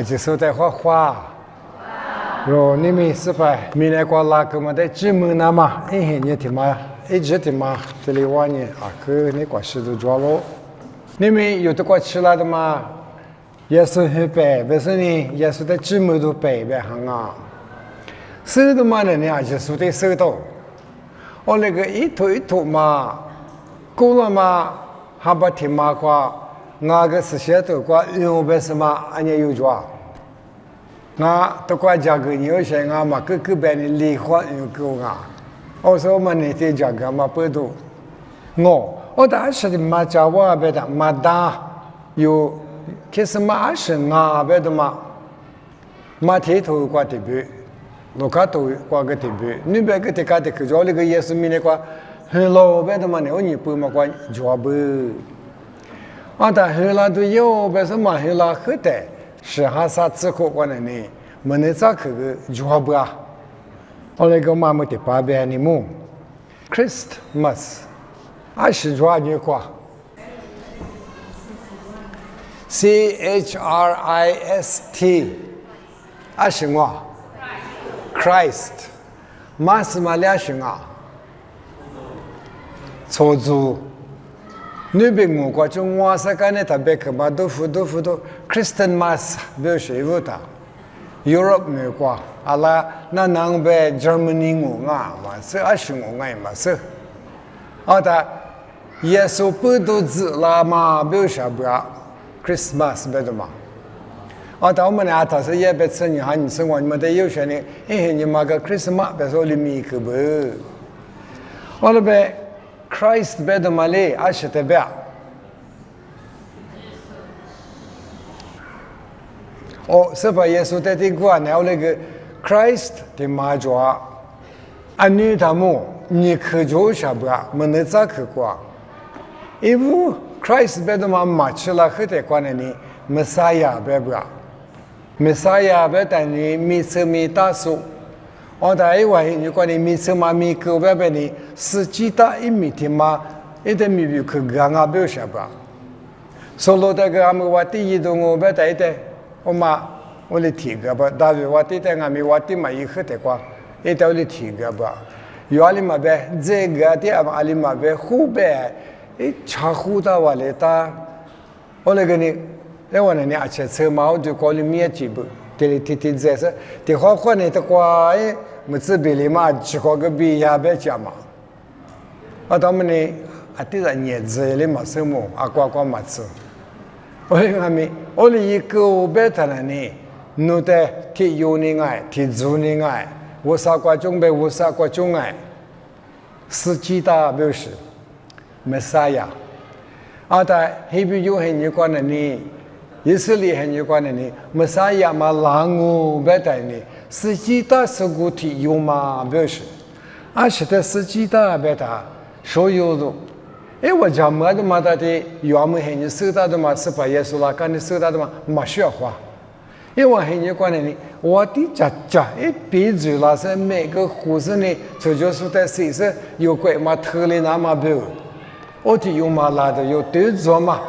就说在画画。若你们是吧？明年过拉个么的节目那么，你听嘛，一直听嘛，这里话呢可你过十多桌了。你们有的过吃了的嘛？也是很白，不是呢？也是的节目都白行啊。手的嘛呢？就说的手到，我那个一头嘛，过了嘛，还不听嘛话，那个是些都过用不是嘛？俺也有抓。都怪家个有些嘛，个别的离婚有个我说嘛，你这家个嘛不多，我当时的嘛家我别的嘛大有，其实嘛是别的嘛剃头挂的别，路卡头挂个的别，你别个的卡的去做那个也是米那个，很老别的嘛，你不嘛挂做不，但很老都有，别是嘛很老很的。是哈啥之后过来呢？没能咋去个做不啊？我那个妈妈的爸爸你们 Christmas， 是做你quoi？CHRIST， 是我 Christ， 嘛是嘛俩是啊？错字。你别我过去我是干的，特别可把都 Christian Mass 表示不的 ，Europe 没过，阿拉那南边 Germany 我嘛是是我嘛是，的耶稣不都知啦嘛表示不啊 Christmas 别的嘛，我们呢他是也别吃你哈，你生活你们得有些呢，你嘛个 Christmas 别说里面去不，我那边。Christ 别的嘛嘞，是的别。是把耶稣在这个那那个 Christ 的嘛做，你他们你去做啥不啊？没能咋去过？因为 Christ 别的嘛吃了很多关的呢，Messiah 别不啊 ？Messiah 别的呢，米吃米大数。但因为你讲你米吃嘛米狗别别呢，实际大一米的嘛，一点米比去干不晓得。所以那个俺们话第一种我别带的，我来提个吧，大约话第的俺们话第嘛一盒的话，一点我来提个吧。有阿里嘛呗，这个的阿里嘛呗，湖呗，茶壶的话来打，我那个呢，我那呢吃车嘛，我就搞里面几步。这这是，这好看呢，这个没这边里嘛，吃好个比下边家嘛。他们呢，这个年子里嘛什么，呱嘛吃。我一个别的呢，弄得提油呢爱，提猪呢爱，我啥个种呗，我啥个种爱，司机的表示，没啥呀。但那边有很多个呢。以色列很有关的呢，没啥呀嘛，狼我别带呢，实际的是个体有嘛表示，是的实际的别的所有的，我讲么的嘛的，要么很收到的嘛，是把耶稣拉干的收到的嘛，没需要花，我很有关的呢，我的家，别住了是每个护士呢，就是在谁是有鬼嘛，特例那么表，我的有嘛拉的有对着嘛。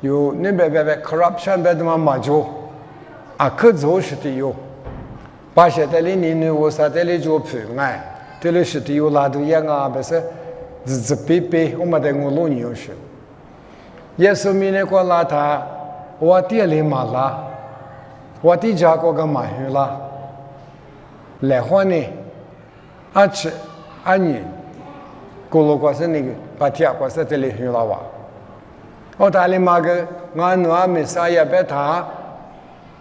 有那边 corruption 别的嘛做，可做是的有，把些在里呢我啥在里做平安，这里是的有拉都样不是，日别，我们在我老牛是，耶稣明年过拉他，我店里嘛拉，我的家过个嘛去啦，来换呢，吃你，过路过是那个把天过是这里去了哇。大里嘛个，俺那没啥也别谈，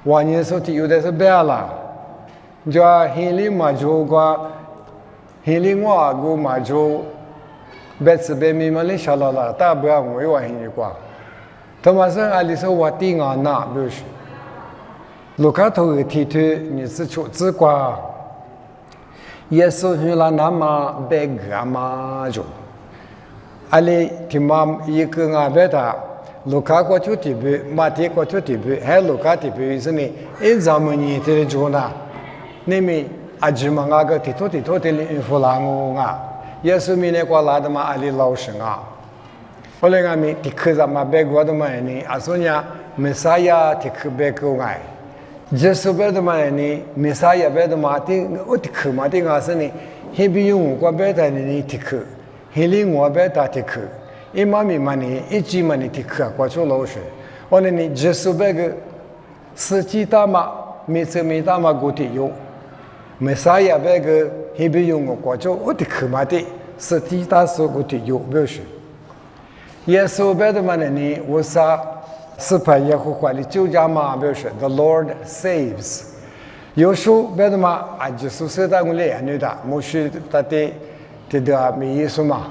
我年说的有的是别了，就心里嘛就个，心里我个嘛就，别吃别米嘛哩下了，大不了我有心里过，他妈说阿里说我弟俺那不是，路卡头的提推你是出自过，耶稣去了那么别个嘛就。阿里提嘛一个阿别的，卢卡过去提别，马蹄过去提别，还卢卡提别是呢，咱们呢这做呢，你们阿吉嘛阿个提托的哩弗拉我耶稣明年过来的嘛阿里老神后来俺们提克咱嘛别个的嘛呢，阿说呢，没啥呀提克别个耶稣别的嘛呢，弥撒亚别的嘛，我的课嘛的我是呢，还比用我别的呢的课，还里我别的的课，一妈咪嘛呢，一句嘛呢的课，过去老师，我呢耶稣别个实际大嘛，弥撒弥大嘛过的有，弥撒亚别个还比用我过去我的课嘛的实际大所过的有，不是。耶稣别的嘛呢，我啥？是把耶和华的救家嘛，表示 The Lord saves。有时候别的嘛，就是说到我来女的，莫许他的没意思嘛，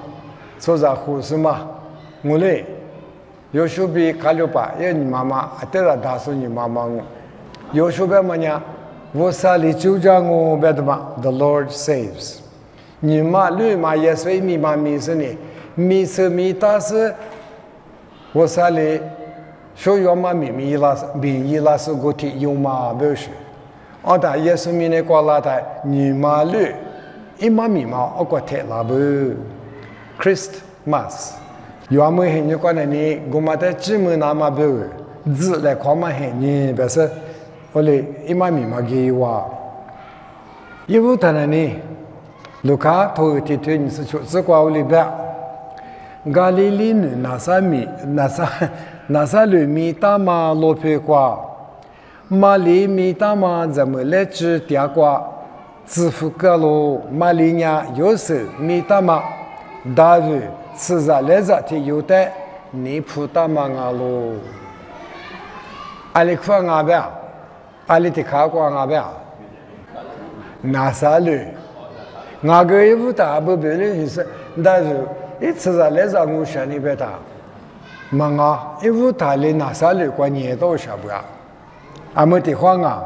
做啥护士嘛，我来。有时候比卡路巴，因为你妈妈，对了，打算你妈妈我。有时候别么呢，我啥的救家我别的嘛 ，The Lord saves。你妈女嘛也是你妈咪是呢，咪是咪大是，我啥的。所以嘛，明伊拉是个体有嘛不是？但耶稣明年过来的女嘛女，一嘛咪嘛我个体拉不 Christmas。有么很有可能呢，我们的姊妹那嘛不，字来看嘛很呢，不是？我嘞一嘛咪嘛给我，因为他呢，卢卡头一天你是出自过我里边，加利利女那啥里米大马罗皮瓜，马里米大马怎么来吃点瓜？支付个喽，马里亚有时米大马大鱼吃着来着的有的，你普大马啊喽，阿里块阿边，阿里的卡瓜阿边，那啥里，阿个衣服大不别的是，但是一吃着来着我想你别打。忙啊，因为他哩那啥里过年都晓不呀？阿么地方啊，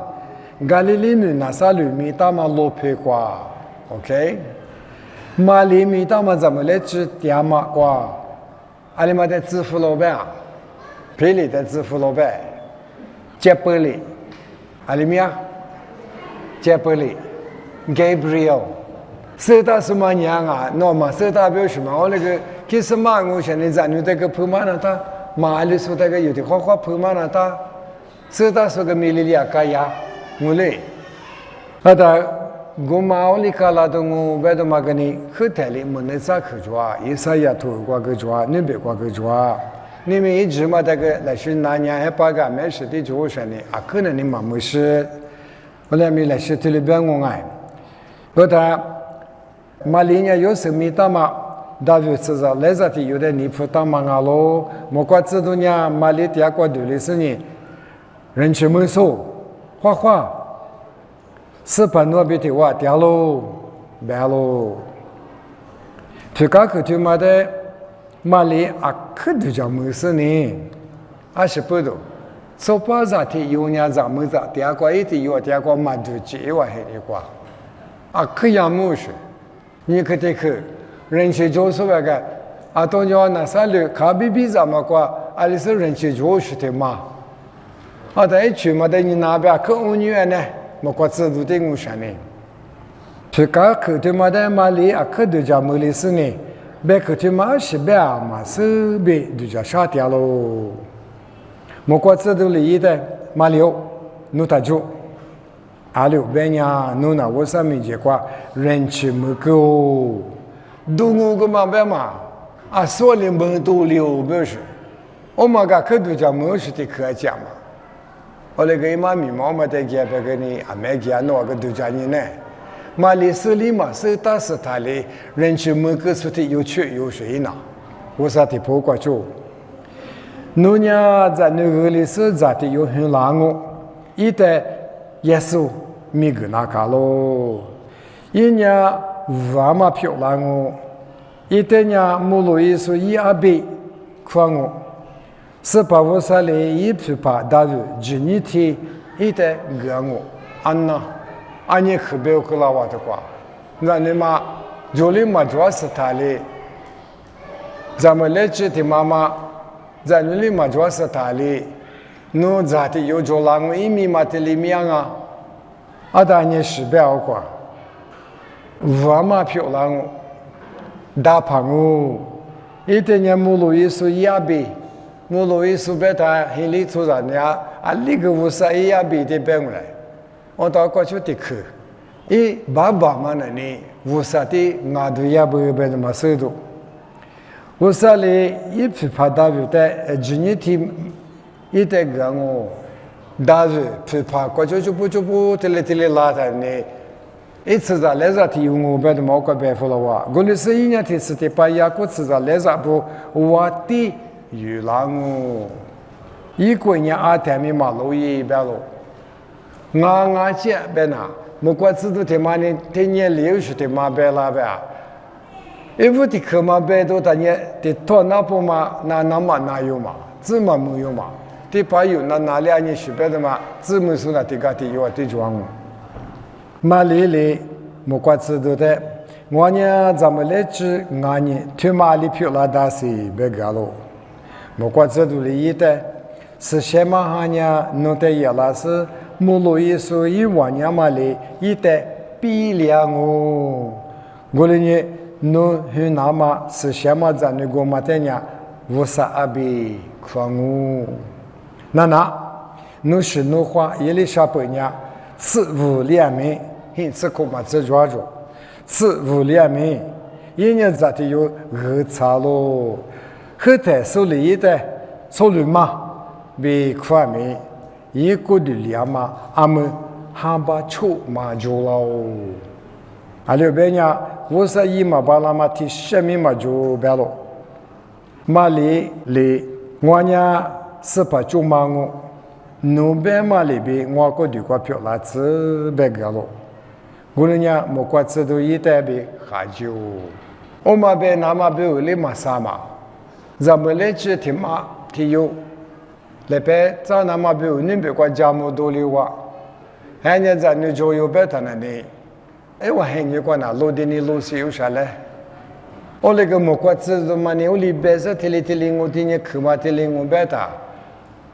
加利利女那啥里米大嘛罗皮瓜 ，OK？ 马里米大嘛怎么来吃点嘛瓜？阿里嘛在支付老板，皮里在支付老板，杰伯里，阿里米啊，杰伯里 ，Gabriel， 是他什么娘啊？那么是他表示嘛，我那个。其实嘛，我现在咱们这个普马那他，马里说这个有的花花普马那他，是他说个米里亚卡呀，我嘞，我妈我哩卡拉的我别的嘛个呢，后台里没那啥去做，一啥也头挂个做，你别挂个做，你们一直嘛这个那是那年还把个没事的做上呢，可能你妈没事，我来没来事这里边我爱，马里亚有什么大嘛？大约是在来着的有的尼普当忙啊喽，莫怪知道呢，马里第二个独立是呢，人去没收，画画，是把那边的话掉喽，白喽，最刚去就嘛的马里可就叫没事呢，20不多，说把啥的有伢子没子，第二个一定有，第二个马就接话很一挂，可样没事，你可得去。人去做是那个，都叫那啥的，卡比比怎么过？里是人去做是的嘛？在一去嘛，在你那边去5年呢，莫过制度的我想呢。去搞去的嘛，在马里去就叫马里是呢，别去的嘛是别嘛是别就叫杀掉喽。莫过制度里的马里努他做，阿里别呀努那我上面结果人去没够。都我个嘛别嘛，说的门都溜不是，我们个可都叫没事的可讲嘛，我那个妈咪妈妈在家别个呢，没家那个都叫你呢，马里斯里嘛是大是他的，人去没个说的有缺有水呢，我啥的不过就，农家在那个里是咋的有很难我，一代耶稣米个那卡喽，一年。娃嘛漂亮哦，一代人母路伊说伊阿贝宽我，是把我啥嘞一批把大约今年天一代个我安呐，安尼可别个拉瓦的瓜，那你嘛就里嘛主要是他嘞，咱们来自的妈妈，咱们里嘛主要是他嘞，侬咋的有做啦我一米嘛的里面啊，当年是不要瓜。我嘛漂亮哦，大胖哦，一点年母路伊说亚贝，穆罗伊苏贝塔黑里出人呀，那个乌萨伊亚比的变来，我到过去的去，爸爸嘛呢，乌萨的阿杜亚不被那么收到，乌萨里批发大约的今年天代个我，大约批发过去就不提了拉他呢。次在来着提我别的毛个别付了哇，我们是一年提是的把牙骨次在来着不我的有浪哦，一个年阿天米马路一边路，俺姐别拿，莫怪知道他妈的天年六十的马别拉别，不的可马别都他年的托那不嘛那嘛那有嘛，怎么没有嘛？的把有那2年是别的嘛，怎么说那的个的有的装哦。马里莫怪知道的，我呢咱们来吃，俺呢去马里票拉达西别个喽。莫怪知道的一的，是什么哈呢？弄得也拉是穆罗伊说一万年马里一的比量哦。我呢弄去那么是什么在那个马的呢？无啥阿比狂哦。那，弄是弄话一里小朋友。此无两面，因此恐怕只抓住。此无两面，一年咋的有二差咯？后台手里的手里嘛，为快面，一个的两嘛，俺们还把出嘛就了。阿六边呀，51嘛把那嘛提10米嘛就白了。马里，我呢是把就嘛我。努边嘛里边，我个地块票拉子别个咯，我人家莫怪知道一代边喝酒，我嘛边那嘛边里嘛啥嘛，咱们来吃天嘛天有，来边咱那嘛边你别管家母多里哇，还人咱你就有别他那里，我还你管那路的你路是有啥嘞？我那个莫怪知道嘛，你我里边是天里我天你去嘛天里我别他。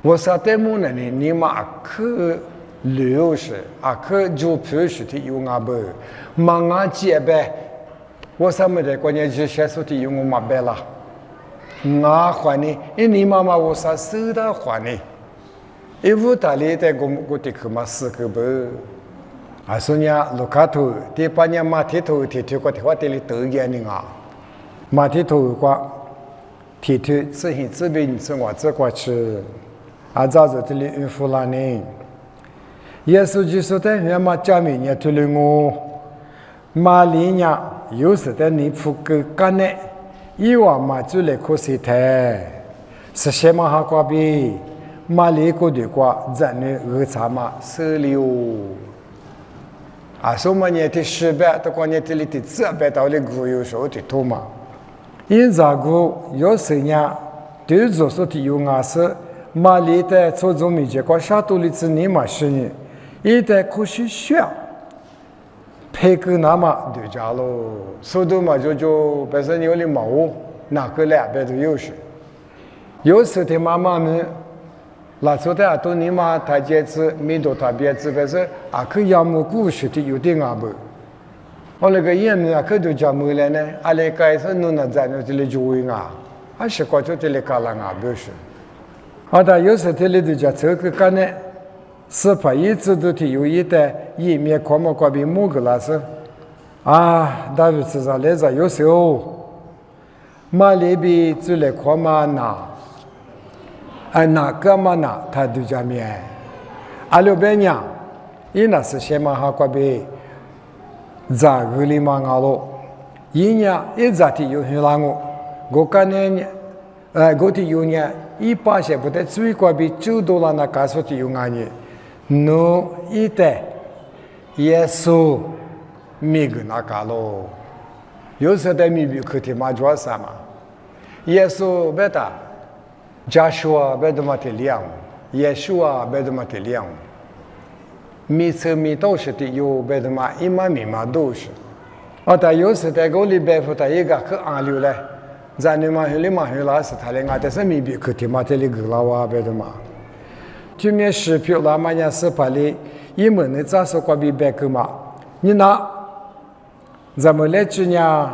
我啥代木呢？你嘛去旅游时，去做票时的有俺不，嘛俺姐呗，我啥没得关键是些时的有我嘛别啦，俺还呢，你妈妈我啥收到还呢？屋大里的我的去嘛4个不，说呢路卡头，第8年马蹄头过的话的里都眼呢啊，马蹄头过，蹄头自行自备你自我自过去。早子这里孕妇啦呢，耶稣就说的原嘛家里人推了我，马里呀有时的你不够干呢，以往嘛就来可惜的，是什么哈瓜比马里过的瓜，咱呢茶嘛收了说嘛呢的1000都关键这里的200到了个有时候的多嘛，因这个有时呢，对做说的有是。马里的初中米结果下多里子你嘛是呢，一代可需需要，配个那么对家喽，速度嘛就本身有点毛，哪个2边都有时，有时的妈妈们，那时候的都你嘛台阶子，没多台阶子，本身可养母故事的有点阿不，我那个爷们可都叫没了呢，来开始弄那在那这里就会是过去这里搞了不是。但有时这里头叫这个干呢，是怕一直都提有一代一面看么过比某个老师，大约至少来着有时候，马里边就来看嘛哪个嘛他都叫面，六边娘，那是什么哈过比，咋个里嘛咯，一年一咋提有很难我干呢，我提有呢。180不得最高比$9那告诉的有俺呢，侬一代耶稣米个那个咯，有时代米比克提马主要啥嘛？耶稣别的，加说别的嘛的量，耶稣啊别的嘛的量，米车米都是的有别的嘛，一码米嘛都是，但有时代我里边付他一个去安流嘞。咱你嘛里嘛有老师他嘞，但是没别去听嘛这里个老话别的嘛。就面10票啦嘛呀是把哩，一门的咋说过比别个嘛？你拿，咱们来这呢，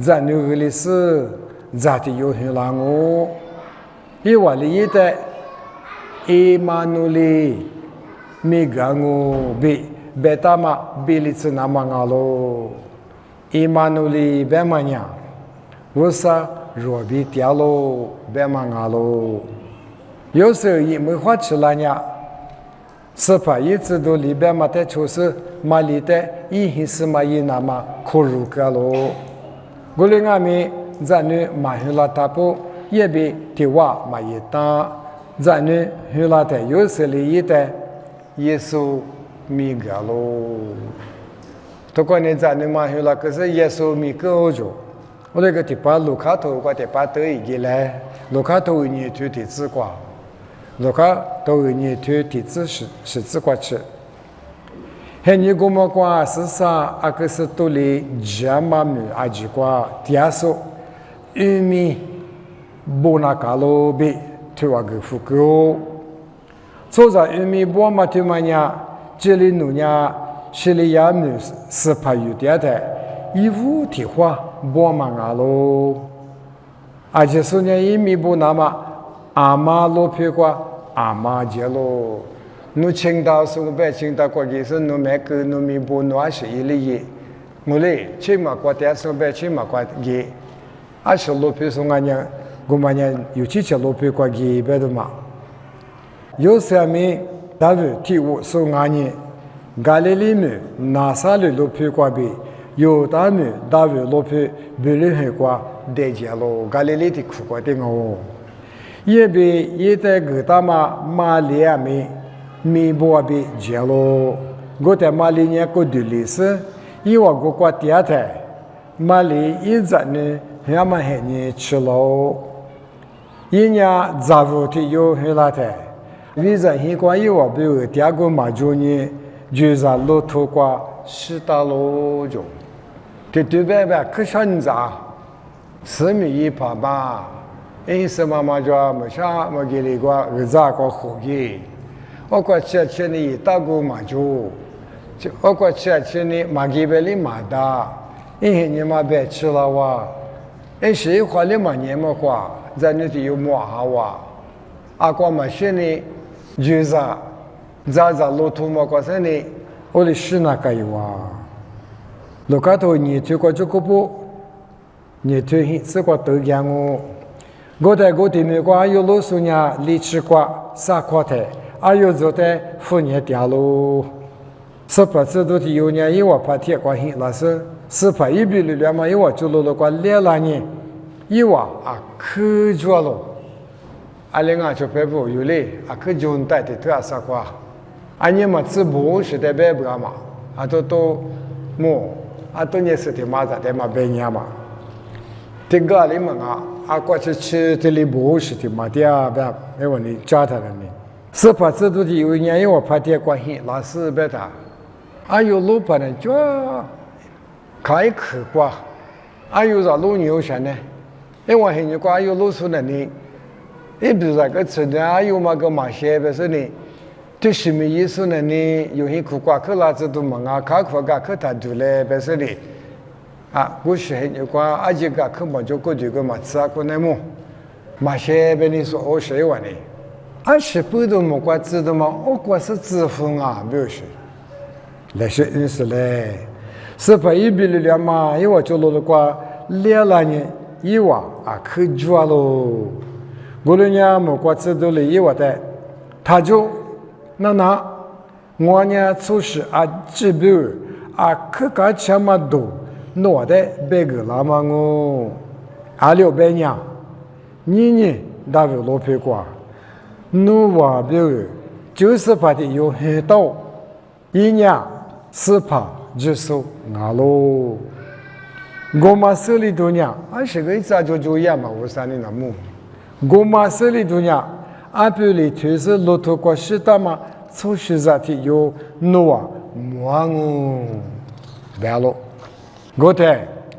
咱那个历史咋的有很难哦？伊话里的伊马努里米格乌比贝塔马比利兹那马阿罗伊马努里贝马尼亚乌萨罗比蒂亚罗贝马阿罗有时候伊没话吃了呀是怕一直都里边嘛的就是马里的伊还是嘛伊那么苦如个咯我们阿米在那马去拉塔布也比提瓦马伊当在那去拉的有时里伊的耶稣米个咯不管你在那马去拉可是耶稣米个就我那个地方卢卡头个地方得一个来卢卡头你就得自挂卢卡都你就得自是自挂吃很你古么瓜是啥阿个是都里加马米阿吉瓜第二首玉米布那卡罗比推瓦个福狗做在玉米布马推马呀这里努呀是里亚米是怕有点的衣服提花布马阿罗阿吉说呢玉米布那么阿妈罗皮瓜阿妈接罗nu青岛是被青岛国际是nu每个nu米布nu阿是一里耶，我嘞青马国家是被青马国耶，阿是罗皮是俺家，我们家有几只罗皮国耶别的嘛，有啥米大卫替我是俺家，加利利米拿撒勒罗皮国比，有大米大卫罗皮比利黑国得接咯，加利利的苦国的我，也比也在个大马利亚米。mi bo bi jelo go te mali nya ko dulis i wa go kwa tia the mali i za ne ya ma he ni chlo i nya za vu ti yo he la the vi za hi kwa i wa bi wo tia go ma jo ni ju za lo to kwa shi da lo jo te tu be ba ke shan za si mi yi pa ba e se ma ma jo ma sha ma ge li kwa za ko ho gi我过去去你打过麻将，我过去去你马吉贝里马达，因为你妈别吃了哇，因谁花里嘛年么花，在那里有么好哇，阿过嘛是你就是咋路途么过是你，我的是那个哇，路卡头你去过这个不，你去这个都讲我，我在我对面过有路数呢，离吃过啥块的。阿有做的妇女掉路，是不知道的有年因为怕铁关系，那是怕一比2嘛，因为就路过2来年，因为啊去做了，阿另外就别不有嘞，啊去就带的多少块，阿你嘛只不是的别不嘛，啊都么，啊都你是的嘛在的嘛别年嘛，这个里面啊过去吃的里不是的嘛的啊别，因为你家他的呢。是怕这都是有年因为怕铁关系，那是别的。还有老板呢，就开口挂，还有啥老牛钱呢？因为现在挂有老鼠呢，你比如说个吃的，还有嘛个马些，不是呢？对什么意思呢？你有些苦挂去啦，这都忙啊，开口个去他做嘞，不是呢？啊，我是现在挂，阿几个去嘛就过这个嘛吃啊个那么，马些被你说我谁玩呢？20不都没关知道吗？我关是支付啊，没有事。那是认识嘞，是怕一比2嘛，因为就落了关2来年，以往啊去做喽。我们家没关知道了，以为的，他就那我呢做事啊，指标啊去干什么多，弄的别个那么我，600年，你呢大约落皮瓜。努瓦表就是怕的有很多，一年是怕就是阿罗，我们手里头呢，是个早就一样嘛，我说你那么，我们手里头呢，表里头是骆驼过是的嘛，出去在的有努瓦莫我，白了，我的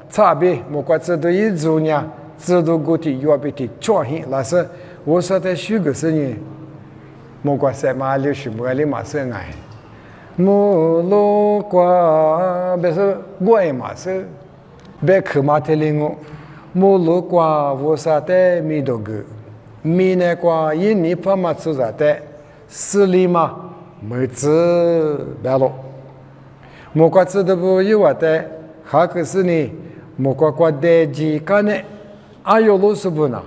差别莫怪这都一周呢，这都过的要比的超hin，那是。我说的许个事情，莫怪什么60莫里马生爱，莫罗瓜别说我也马生，别去马特林我，莫罗瓜我说的米多个，米那瓜印尼帕马出在的，斯里嘛没子白咯，莫瓜子的不有我的，哈克斯呢，莫瓜瓜的几干呢，阿有罗斯不呢，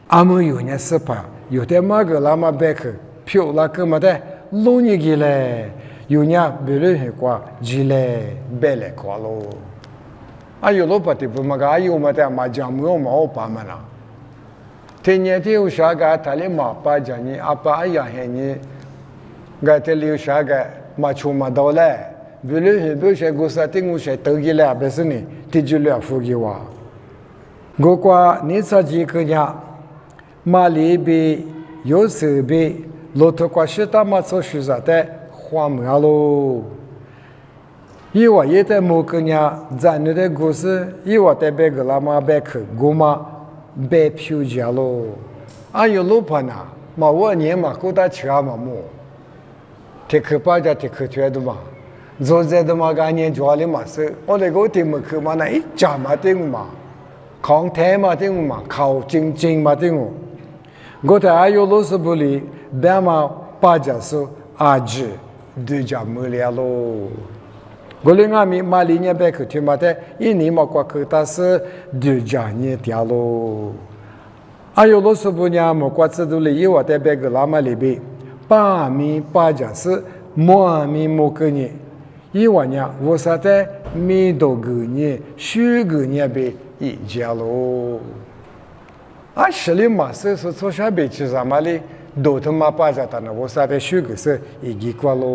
阿们有呢是怕，有的马个拉马白克，漂拉个么的，弄一个嘞，有呢别人很瓜，几嘞白嘞瓜咯，阿有罗不的不嘛个阿有么的嘛讲没有嘛我爸嘛啦。天年的有啥个他哩马巴讲你阿爸哎呀嘿你，个这里有啥个马出马到嘞，比如比如说古时候我说得意了，不是呢，地主了富给我。我qua你自己个呀，马里比有时比骆驼qua是他妈做事啥的荒谬喽。因为也在某个呀，咱那的故事，因为在别个拉马别去，我嘛。白票价咯，俺有老婆呢，嘛我年嘛够大吃嘛么，铁壳巴家铁壳缺的嘛，做这的嘛个年做的嘛是，我那个地么去嘛那一家嘛定嘛，扛台嘛定嘛，靠精嘛定，我在俺有老师不里，白嘛巴家是阿姐对家没了咯。我另外咪马里年白去听嘛的，一年嘛过去但是对家年掉咯。还有罗斯不呢，么过制度里有我在白个拉马里边，八米八家是莫米莫个年，一万年我啥的米多个年，十个年边一家咯。啊，十里嘛是从下边去啥嘛哩，都他妈八家的呢，我啥的十个是一个过咯。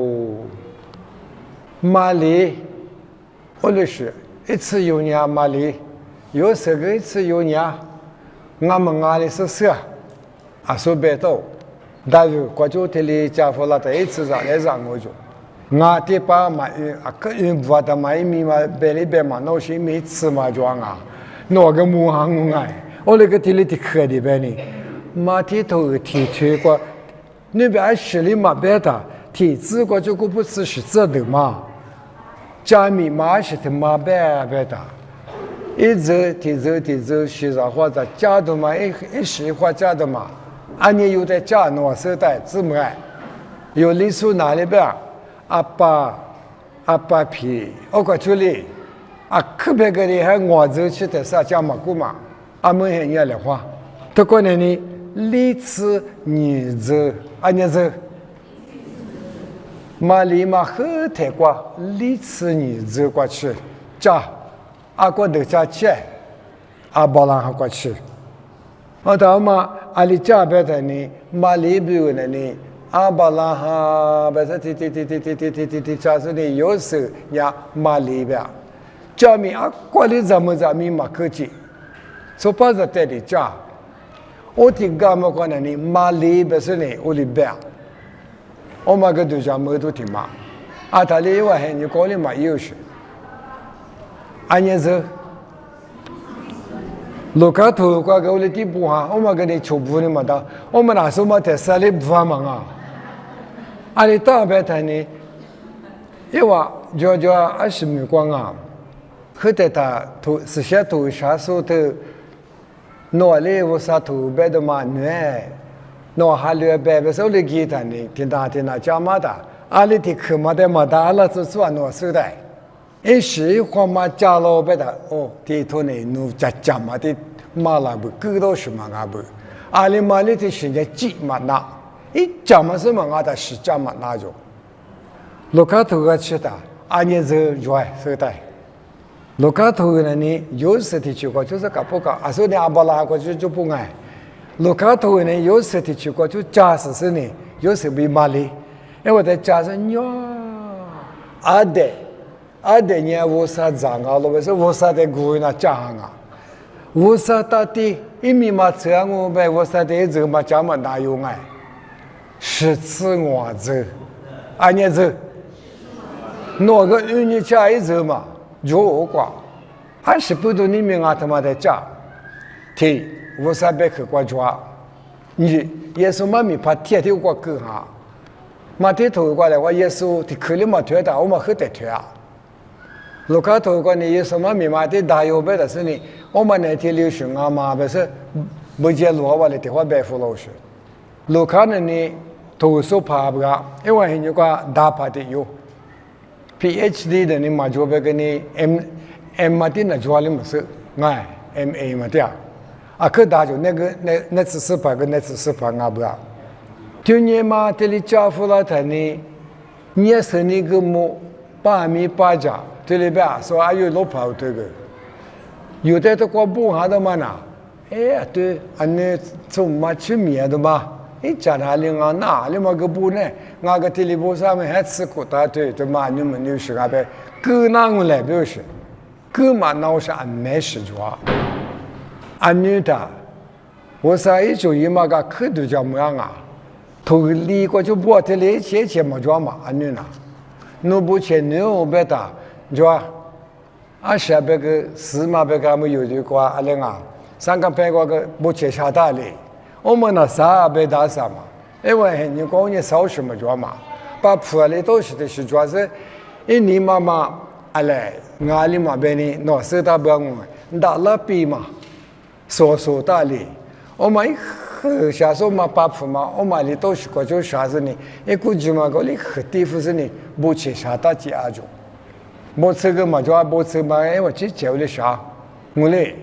马里，我的是一次有年马里，有时个一次有年，俺们阿里是啥？啊，说白到，但是国家这里家伙了，一次上来让我就，俺的爸妈啊，个人不的嘛，一米嘛，白里白嘛，那些没吃嘛就啊，那个木行哎，我那个地里的客的白呢，马蹄头提推过，那边十里嘛白的，提子过就不吃是这的嘛。家米马是他妈白的，一直提着，洗上或者家的嘛，一洗或家的嘛，俺也有的家诺时代怎么爱，有历史哪里边，阿爸皮，我过去里，啊，特别个里还我走去的啥家嘛姑嘛，俺们还念的话，不过呢，历史你子，俺也是。马里马后台瓜，历次你走过去，家阿哥都家去，阿巴郎还过去。我到嘛阿里家边的呢，马里边的呢，阿巴郎哈，不是提，家是呢，有时呀马里边，家米阿过里怎么米马科技，说把这带的家，我听干么讲呢？马里不是呢，我里边。我嘛个对象没都听嘛，啊，他里外还你搞的嘛有些，俺也是，路卡头挂个我的地步哈，我嘛跟你求不的嘛的，我们那时候嘛在山里不发忙啊，俺里大白台呢，因为就20米光啊，后头他头是些头啥时候头，哪里我啥头白的嘛暖。那还留白不手里给他呢，听他讲嘛的，阿里的课嘛的嘛的，阿拉是做那时代，一时话嘛讲了白的，哦，地头呢，侬讲嘛的马拉不，够到什么阿不，阿里马里的现在急嘛那，一讲嘛什么阿的是讲嘛那就，路卡头个吃的，阿年子热时代，路卡头呢，有时的去过就是搞不搞，阿说你阿巴拉过去就不爱。路卡头呢，有时的去过就驾驶是呢，有时被骂哩，因为在驾驶呀，阿德呢，我啥脏啊？了，是我啥的故那讲啊，我啥到底一米嘛车我呗，我啥的这嘛讲嘛哪有爱，10次我走，俺也走，哪个有你家一走嘛，就我挂，20不多你们啊他妈的讲，听。我啥别去过抓，你耶稣妈咪怕天天过够哈，马天头过来我耶稣的口里嘛推的，我们后头推啊。路卡头过呢耶稣妈咪嘛的大有别的是呢，我们那天流行啊嘛不是不接罗瓦的电话白付老师，路看的呢，投诉怕不个，因为你个大怕的有 ，PhD 的呢嘛就别个呢 M 嘛的那做了么事，哎 MA 嘛的啊，可大就那次是怕个那次是怕啊不个，就你嘛这里家父了他呢，你是那个么8米8家，这里边说还有老跑这个，有的都过不下的嘛呐。哎，对，安尼从嘛吃面的嘛，一家那里啊哪里嘛个不呢？那个地里不上面还吃苦大对，对嘛？你们就是那边，各哪个来表示，各嘛闹是安没事做，安女的，我说一就一嘛个口头叫么样啊？头里过就不得了，钱么做嘛？安女呐，侬不钱侬别打，是吧？啊，下边个司马边个没有的话，阿玲啊。上个拍过个不切下大哩，我们那啥被打啥嘛？因为你讲你少什么做嘛？把铺里都是的是主要是，你妈妈阿来，阿里嘛边呢，那是他不我，打了比嘛，说大哩，我们下手嘛把铺嘛，我们里都是个就啥子呢？一估计嘛个里很地方是呢，不切下大家就，没这个嘛就没这嘛，因为这叫的啥？我嘞。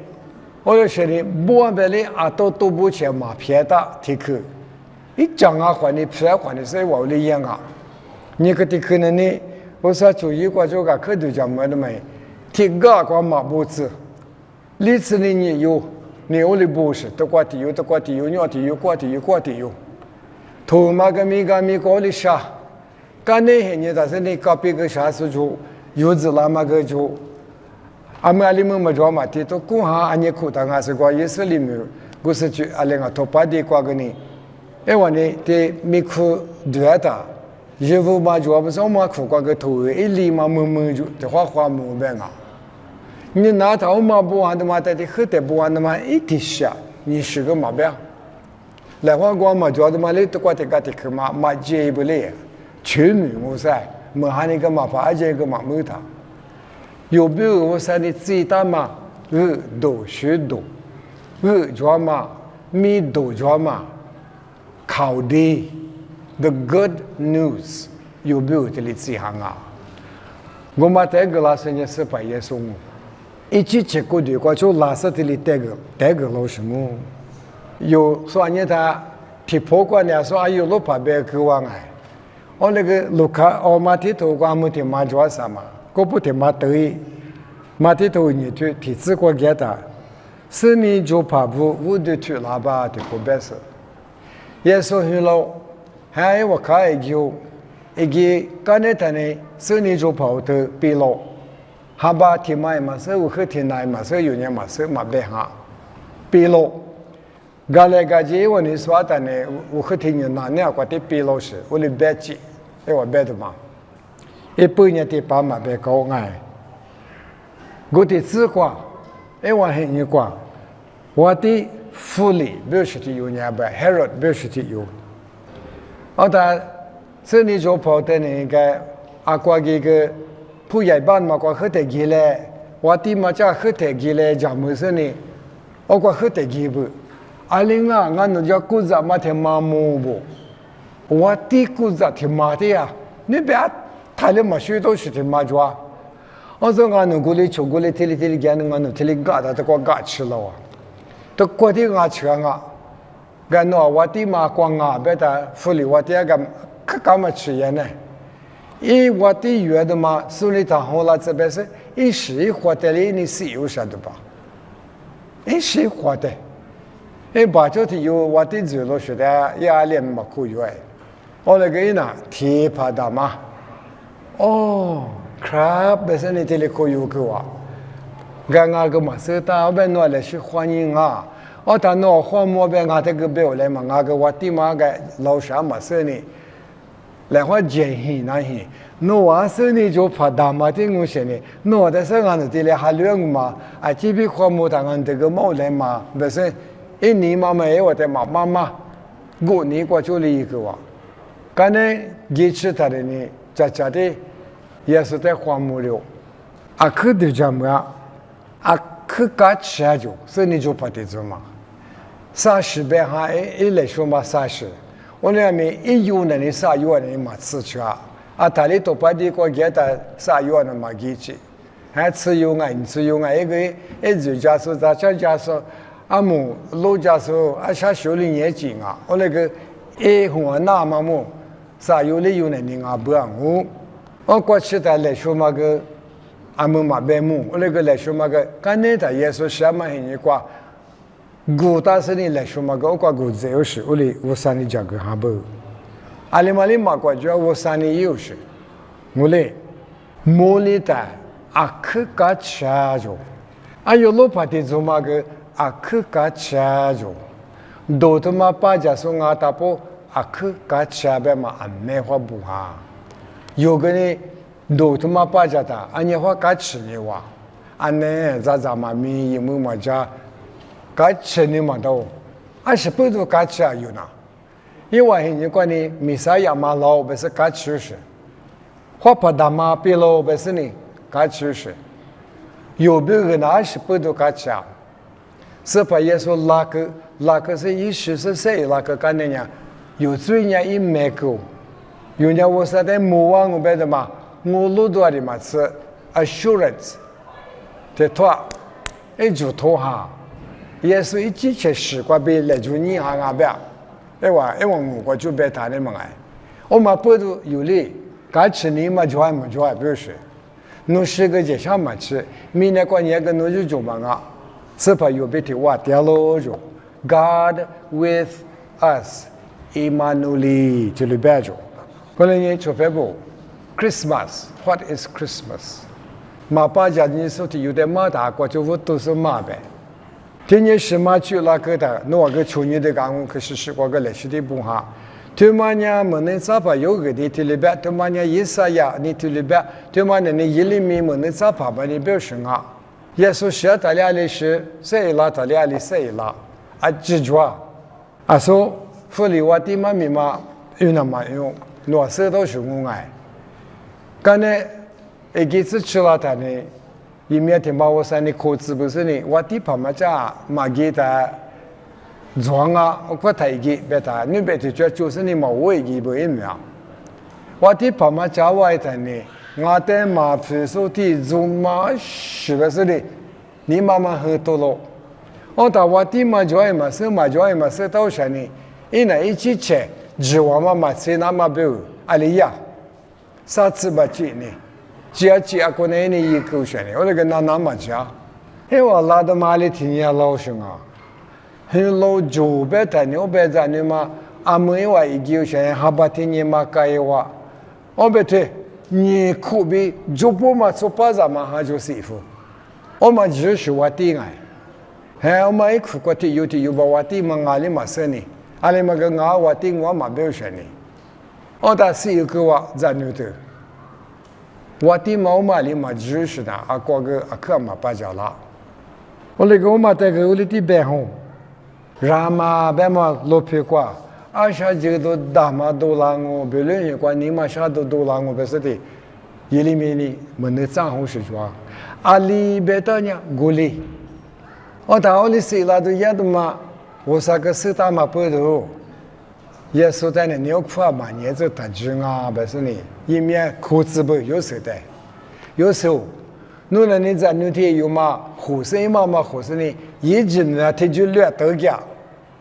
我就说的，莫别的啊，都不钱嘛，偏大提克，一讲啊，还你偏还的是我的样啊，你个提克呢？我说注意过这个，可都讲么的没，提个光嘛不子，历次呢你有，你我的不是，都挂的有，鸟的有，挂的有，头嘛个米搞的啥，干那些你但是你搞别个啥事就，有子那么个就。阿们阿里们么做嘛？提都公哈安尼苦当阿是个也是里面，故是就阿里个头把的挂个呢，因为呢，的米苦对的，衣服嘛做不是我们苦挂个头，一里嘛就的花木边啊，你拿头嘛不完的嘛，但是喝的不完的嘛，一滴下你是个毛病，来话光嘛做的嘛，你都挂的个的去嘛接不来，全民我噻，没喊你个嘛怕这个嘛没他。有没有我说你最大嘛？多学多，做嘛？米多做嘛？考的 ，the good news 有没有这里这行啊？我们这个老师呢是把耶稣，一起结果的话就老师这里这个老师么？有说你他提破过呢，说还有路旁边去往哎，我那个路卡我们提头光没提嘛做啥嘛？我不听马对，马的头你就提子过给他，是你就怕不我的去喇叭的不白事。耶稣去了，还有我看一个刚才他呢，是你就跑的比了，哈巴提买嘛是我去提来嘛是有人嘛是嘛白哈，比了，刚来个节我你说的呢，我去提人那那个的比了是，我的白记，我白的嘛。一般人的爸妈别搞爱，我的子瓜，我很你瓜，我的福利表示的有年白 ，Herod 表示的有，但这里就跑的那个阿瓜这个ผู้ใหญ่บ้านมา瓜喝得起来，我的嘛家喝得起来，讲么事呢？我瓜喝得起不？阿玲啊，俺那叫姑子嘛挺麻木不？我的姑子挺麻的呀，你别。他们嘛许多事情嘛做，我说俺那过来吃过来，天里干那俺那天里干的都给我干吃了啊，都过的俺吃啊，俺那我的嘛光啊，别的福利我的个可干嘛吃呀呢？我的月的嘛，手里头好了这边是一时活的里你是有啥的吧？一时活的，把这里有我的走路学的也连嘛可以哎，我那个呢提怕的嘛。哦，ครับแบบนี้ที่เราคุยกันว่าการงานก็มาเสียตาเป็นหน่วยเลยสิ欢迎啊แต่หน่วยข้อมูลเป็นงานที่ก็เบลเลยมางานก็วัดที่มาก็เราสามารถเสียนี่แล้วว่าเจหินะหิหน่วยเสียนี่จะพัฒนามาที่งูเสียนี่หน่วยแต่เสียงานที่เราหาเรื่องมาไอ้ที่พี่ข้อมูลทางานที่ก็มาเลยมาแบบนี้อินนี้มาไม่เอาแต่มากูนี่ก็ช่วยอีกว่าการนี้กิจการนี้จะได้耶稣在荒漠里，去的怎么样？去干吃就，所以你就不得做嘛。30倍哈一来说嘛30，我那边一有那里啥有那里嘛吃去啊，他里头把的过给他啥有那嘛给去，还吃有啊，你吃有啊，一直家说咱家说，阿姆老家说下手里也紧啊，我那个红那嘛么，啥有里有那里啊不让我过去的来说嘛个。阿姆嘛白木，我那个来说嘛个，刚才他也说什么很一挂，古大是你来说嘛个，我挂古只有是，我山里讲个哈不，阿里嘛里嘛挂就我山里有是，我嘞，莫里的阿克嘎恰着，阿有罗帕的做嘛个阿克嘎恰着，多他妈把家说阿达波阿克嘎恰白嘛阿没话不哈，有个呢。都他妈把家的，俺家话干吃的哇，俺呢咱嘛米一木嘛家，干吃的嘛都，俺是不都干吃啊有呢，因为人家管你米啥样嘛老不是干吃是，花不大嘛别老不是呢干吃是，有别个那是不都干吃啊，是把耶稣那个是10是谁那个干的呢？有罪人一买够，有人我说的莫忘我别的嘛。我路多的嘛是 assurance， 这托，就托哈，也是一直去试过别来就你行啊别，因为我就别谈的嘛哎，我嘛不都有理，干吃你嘛就还不是，侬是个这啥嘛吃，明年过年个侬就做嘛啊，是怕有别的话掉了就 ，God with us， Emmanuel 就里边就，可能你做别不。Christmas, what is Christmas? 马巴家你说的有点马大过就我都是马呗。今年是马去那个的，那个去年的刚我可是过个历史的不哈。他们家没能咋把有个的里边，他们家一啥呀？你里边，他们家你一里面没能咋把你表示啊？耶稣写他俩的是谁啦？他俩的谁啦？啊，记住啊！啊说，福利我的妈咪嘛，有那么用，我手都是我爱。刚才一次吃了他呢，一面听把我说你口子不是呢，我地旁嘛家嘛给他装啊，我快他一个别他，你别提就是你嘛我一个不一样，我地旁嘛家我他呢，我的嘛平时的做嘛是不是的，你妈妈喝多了，我到我地嘛就嘛是到啥呢？一那一起吃，只我嘛吃那么不，阿里呀。啥子不接呢？接过来呢一口水呢，我那个那么接，哎我拉到马里听呀老兄啊，很老久别谈呢，我别谈呢嘛，阿妹话一口水，哈巴听你嘛该话，我别提你可比就不嘛做巴扎嘛哈就媳妇，我嘛就是我弟爱，哎我嘛一苦过的有把我弟嘛阿里嘛生呢，阿里嘛个我弟我嘛没有生呢。我打是一个我在那头，我的毛嘛里嘛就是的，过个可嘛不着了。我那个我嘛带个我的白红，然嘛白嘛落皮瓜，下这个都大嘛都让我，别人一管你嘛啥都让我，不是的，一里面呢没能长红是说，里边的呢鼓励，我打我的谁啦都也都嘛，我啥个事大嘛不多。耶稣在那牛裤嘛，也就他就啊，不是呢，一面裤子不有时的，有时候，侬那你在那天有嘛，护士嘛护士呢，一直呢他就略多家，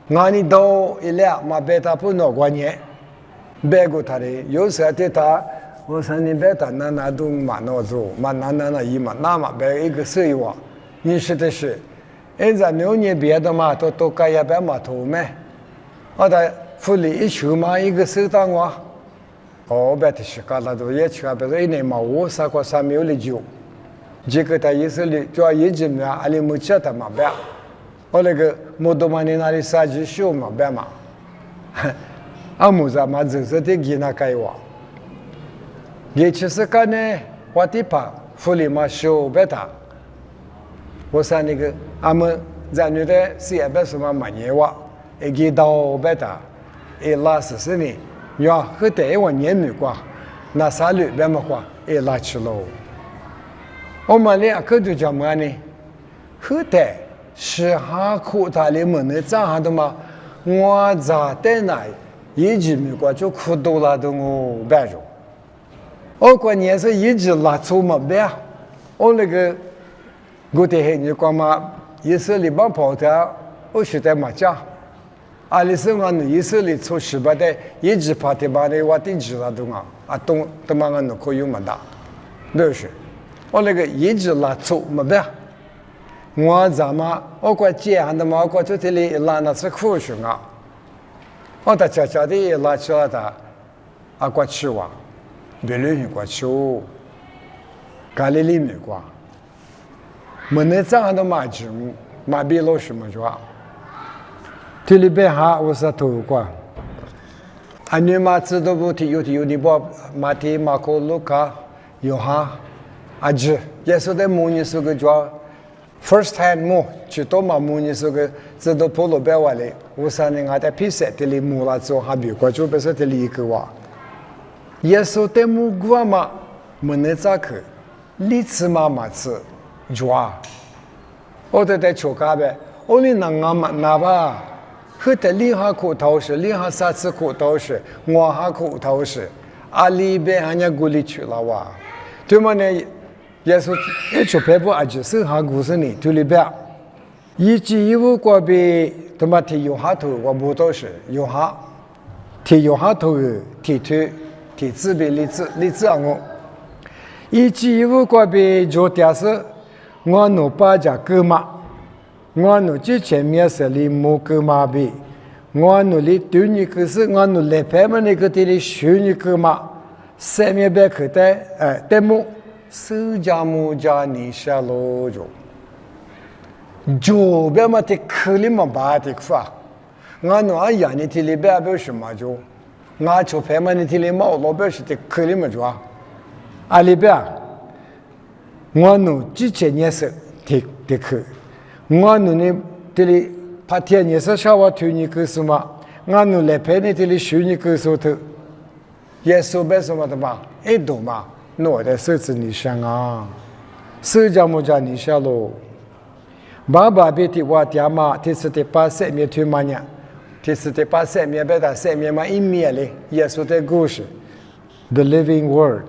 俺你到一两嘛别他不拿过年，别个他的，有时候他，我说你别他那都嘛拿走，嘛那一嘛那嘛别一个事话，你说的是，人家牛年别的嘛都该也别嘛头没，我的。福利一出嘛，一个手当我，别的是干了都也去啊，别说一年嘛，我啥个啥没有的酒，这个他也是的，主要一直嘛，阿里没吃的嘛别，我那个摩托嘛，你那里啥子修嘛别嘛，没啥嘛，就是的给那开话，也其实干呢，我的怕福利嘛修别他，我说那个们在那的事业别什么嘛业话，一给到别他。拉是呢，要和台湾年没关，那啥率别么话，拉去喽。我们俩可就叫么呢？和台是哈苦他的门的咋哈的嘛？我咋的来？一直没过就苦多了的我白肉。我关键是一直拉粗嘛白，我那个我的黑你光嘛，以色列帮跑的，我是在马家。阿里是我以色列出十八代，一直跑的把那我定知了的啊，东嘛我可以嘛大，都是。我那个一直拉粗嘛白。我咋嘛？我管接下的嘛，我管这里拉那是苦熊啊！我在家家的拉起来的，啊，管吃哇，别人去管吃，咖喱里面管，没那咋的嘛吃，嘛别老什么做，这里边哈我是头管，啊，你嘛知道不？有你把马蹄马可路卡有哈，啊，这也是在模拟是个做。First hand 木，去多嘛木你说个，这都跑路边话嘞，我上年我在比赛这里木了之后，还别过就不是这里一个话。耶稣在木过嘛，没那咋去，历次嘛次，抓。我在求咖呗，我哩能啊嘛那吧，和在厉害苦头是，厉害啥次苦头是，我还苦头是，阿里边人家鼓励去了哇，对嘛呢？耶稣一出拍部阿就生下故事呢，就里边，一季一五过边，他妈提有下头，我不都是有下，提有下头的，提腿，提字边例子啊我，一季一五过边就点是，我努把家哥嘛，我努之前面是里木哥嘛边，我努里对你可是我努来拍嘛那个地里学你哥嘛，三面边口袋带木。释迦牟尼下罗就别嘛的克里嘛巴的法，我那阿呀你提里边表什么就，我就拍嘛你提里嘛老表示的克里嘛就啊，阿里边，我那之前也是的克，我那呢这里怕天也是小娃推你个什么，我那来拍你这里学你个什么，也说别什么的嘛，一懂嘛。我的手指你想啊，释迦牟尼下喽，爸爸别提我爹妈，这是的把生命推嘛呢，这是的把生命把它生命嘛一面嘞，耶稣的故事 ，The Living Word，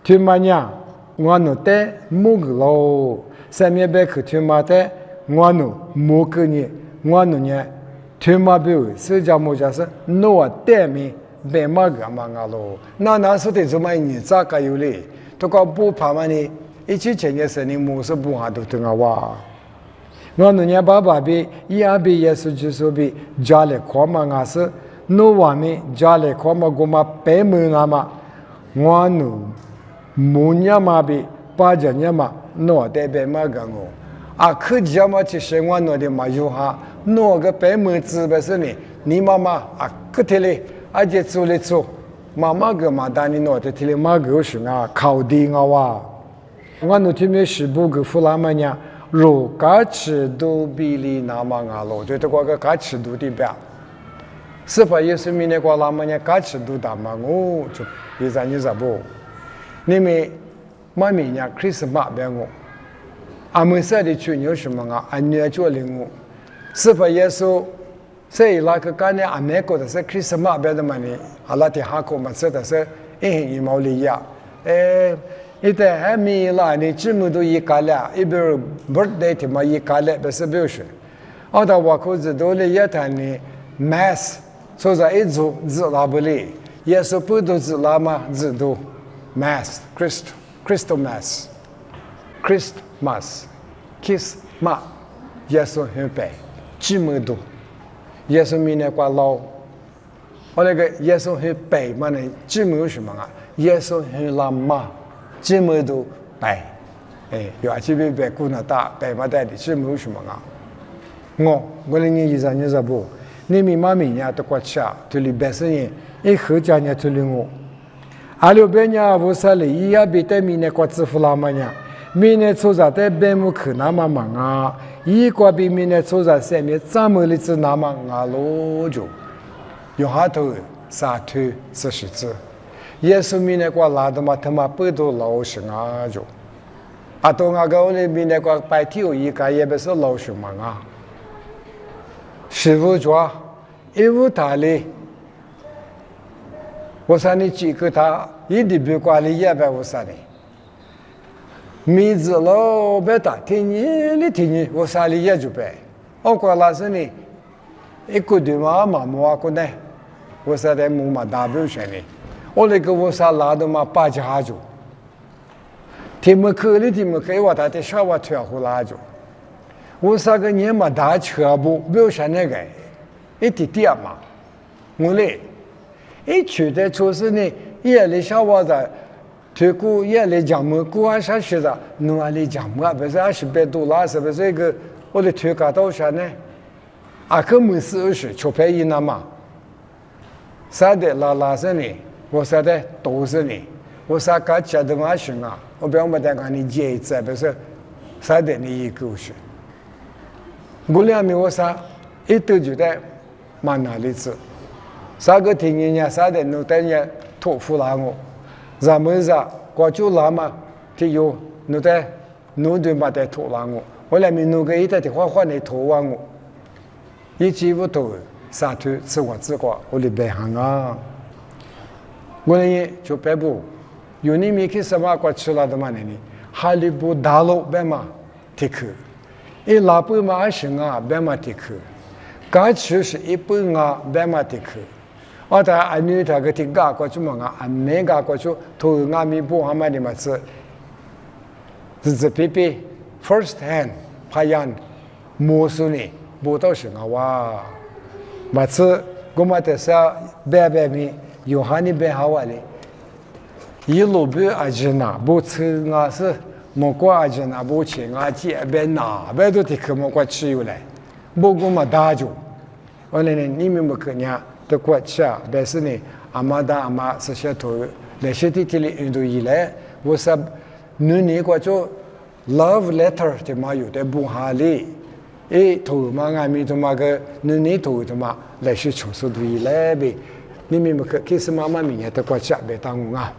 推嘛呢，我努的木个喽，生命把去推嘛的，我努木个呢，我努呢推嘛表，释迦牟尼是我的命。别嘛个嘛个咯，那说的怎么你咋个有嘞？都讲不怕嘛呢？一起前些你没是不下都听啊哇！我那年爸爸比也比耶稣基督比家里看嘛我是，那外面家里看嘛我嘛白门啊嘛，我那木年嘛比八家年嘛，那代表嘛个我，啊可家嘛其实我那的嘛有哈，那个白门子不是呢？你妈妈啊可天嘞。而且做了做，妈妈个嘛，但你那的提了妈个是啊，考的啊哇！我那天没是不个弗拉曼呀，若嘎吃都比例那么啊咯，对这个嘎吃都的表，是否也是明年过拉曼呀嘎吃都大嘛？我就一咱你咋不？你们妈咪呀，Christmas 别我，阿们说的去有什么啊？俺女儿做领我，是否也是？所以那个概念，阿美国的是 Christmas 别的嘛呢，阿拉的哈国嘛说的是一毛利亚，一代还没啦，你这么多一家了，一边 birthday 的嘛一家了，不是表示，澳大我口子多了一谈呢 ，mass， 说在一组字拉不里，也是不都字拉嘛字都 mass，Christ mass，kiss 嘛，也是很白，这么多。耶稣明年过老，我那个耶稣很白嘛呢，这么什么啊？耶稣很浪漫，这么多白，有这边白姑娘大白嘛带的，这么什么啊？我那年你咋不？你们妈咪呀都过吃，就里白生人，一口家呢就领我，阿六边呢无啥嘞，伊也别带明年过支付啦嘛呢，明年出啥带白木去那么忙啊？一个比明年出在上面，咱们的字那么阿罗就，用下头撒腿这是字，耶稣明年过拉的嘛，他妈不都老是阿就，啊，都我个我里面那个白天一个也不是老什么啊，师傅说，一无他哩，我说你几个他一定比管理也白我说的，米子喽别打，听你，我说你也就白，我管老师呢，一个地方嘛个呢，我说的木嘛大表现的，我那个我说拉的嘛八家就。听没课，我他的小娃跳回来就，我啥个年嘛大车不表现那个，一点点嘛，我嘞，一去的就是呢，夜里小娃子，推过夜里讲么，过完上学的，弄里讲么，不是20多是不是这个，我的推个到啥呢？啊，可没事是出牌一那嘛，啥的拉是呢，我啥的都是呢，我啥个觉得嘛行啊。我不要没得讲你接一次，不是啥的你一个是。我俩没我啥，一都觉得蛮难的子。啥个听人家啥的，弄得人家托付了我。咱们是过去那嘛，只有弄得弄对嘛得托了我。我俩没弄个一点的话你托完我，一几乎都啥都自我自挂，我的白行啊。我俩就白不。有你没去什么过去了的嘛？你哈利波大路白嘛提克，一拉布嘛是啊白嘛提克，刚去是一本啊白嘛提克，我他安女他个提嘎过去嘛啊，没嘎过去，头啊咪不哈嘛的嘛是皮皮 first hand 拍样，摸索呢不到是啊哇，嘛是我们的啥白咪有哈你白好哇嘞。一路不阿吉那不吃啊是莫过阿吉那不吃啊街边哪边都得去莫过吃有来，不过嘛大就，完了呢你们不可能的过吃啊，但是呢阿妈是些头那些地里印度以来，我说你过去 love letter 的嘛有的不好哩，头嘛俺们他妈个你头他妈那些确实对来呗，你们不可其实妈妈明也得过吃别当我啊。